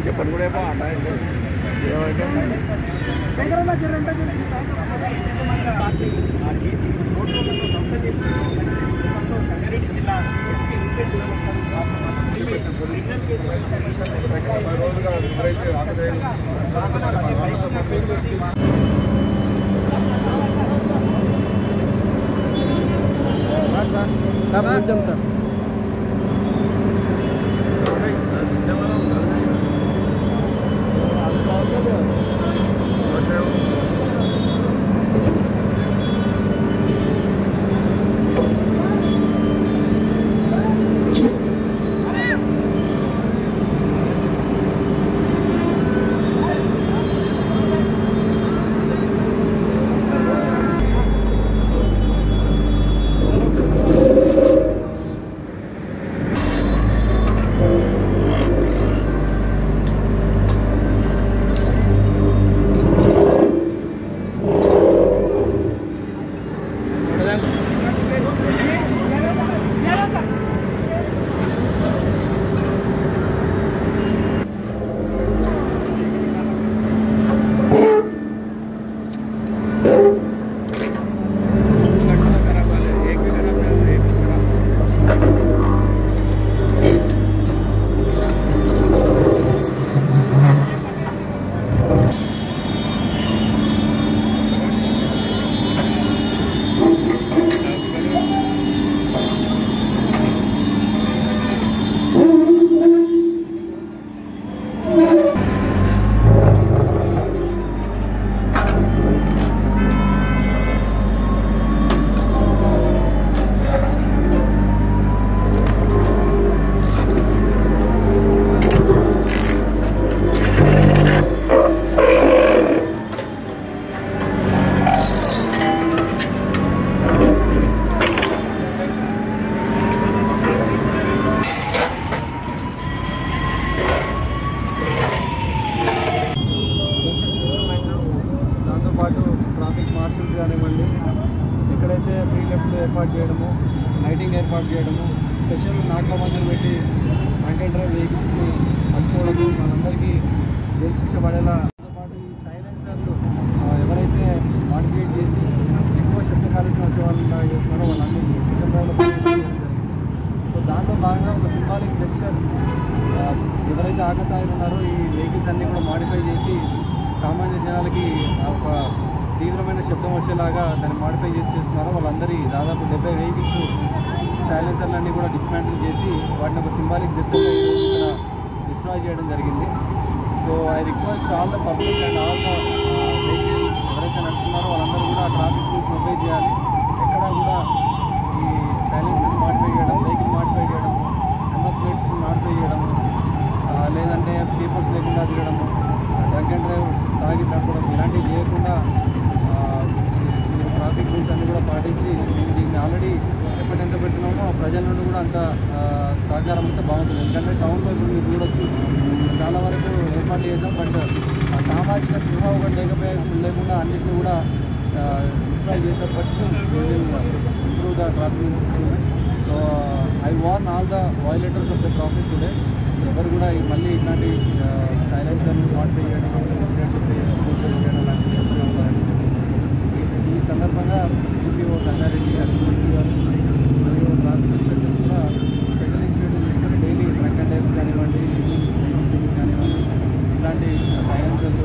చెప్పండి కూడా సార్ కొంచెం సార్ లైటింగ్ ఏర్పాటు చేయడము, స్పెషల్ నాగబంధులు పెట్టి డ్రంక్ అండ్ డ్రైవ్ వెహికల్స్ని పట్టుకోవడము, వాళ్ళందరికీ జైలు శిక్ష పడేలా. దాంతోపాటు ఈ సైలెన్సర్లు ఎవరైతే మాడిఫికేట్ చేసి ఎక్కువ శబ్ద కాలుష్యం వచ్చే వాళ్ళు చేస్తున్నారో వాళ్ళందరికీ స్పెషల్ డ్రైవ్లో జరిగింది. సో దాంట్లో భాగంగా ఒక సింబాలిక్ జెస్చర్, ఎవరైతే ఆకతాయిలు ఉన్నారో ఈ వెహికల్స్ అన్నీ కూడా మాడిఫై చేసి సామాన్య జనాలకి ఒక తీవ్రమైన శబ్దం వచ్చేలాగా దాన్ని మాడిఫై చేస్తున్నారో వాళ్ళందరి దాదాపు 70 వెహికల్స్ సైలెన్సర్లన్నీ కూడా డిస్మాంటిల్ చేసి వాటిని ఒక సింబాలిక్ జెస్చర్లో ఇక్కడ డిస్ట్రాయ్ చేయడం జరిగింది. So I request all the public and all the vehicle ఎవరైతే నడుపుతున్నారో వాళ్ళందరూ కూడా ట్రాఫిక్ రూల్స్ ఒబే చేయాలి. ఎక్కడా కూడా ఈ సైలెన్సర్ మాడిఫై చేయడం, వెహికల్ మాడిఫై చేయడము, నెంబర్ ప్లేట్స్ మాడిఫై చేయడము, లేదంటే పేపర్స్ లేకుండా తిరగడము, డ్రంక్ అండ్ డ్రైవ్ తాగి నడపడం ఇలాంటివి చేయకుండా ట్రాఫిక్ రూల్స్ అన్నీ కూడా పాటించి దీన్ని ఆల్రెడీ ఎంత పెట్టినామో ప్రజల నుండి కూడా అంత సహకారం ఇస్తే బాగుంటుంది. ఎందుకంటే టౌన్లో ఇప్పుడు మీరు చూడొచ్చు చాలా వరకు ఏర్పాటు చేద్దాం, బట్ సామాజిక స్పృహ ఒకటి లేకుండా అన్నింటినీ కూడా డిస్ట్రాయ్ చేసే పరిస్థితి improve the traffic. So I warn all the violators of the traffic today. ఎవరు కూడా మళ్ళీ ఇట్లాంటి సైలెన్సర్ని మాడిఫై చేయడం లాంటివి చేస్తూ ఉంటారని ఈ సందర్భంగా సిపిఓ సంగారెడ్డి మరియు ట్రాఫిక్ ఇన్స్పెక్టర్స్ కూడా స్పెషల్ ఇనిషియేటివ్ తీసుకొని డైలీ డ్రంక్ అండ్ డ్రైవ్స్ కానివ్వండి, కానివ్వండి ఇట్లాంటి సైలెన్సర్లు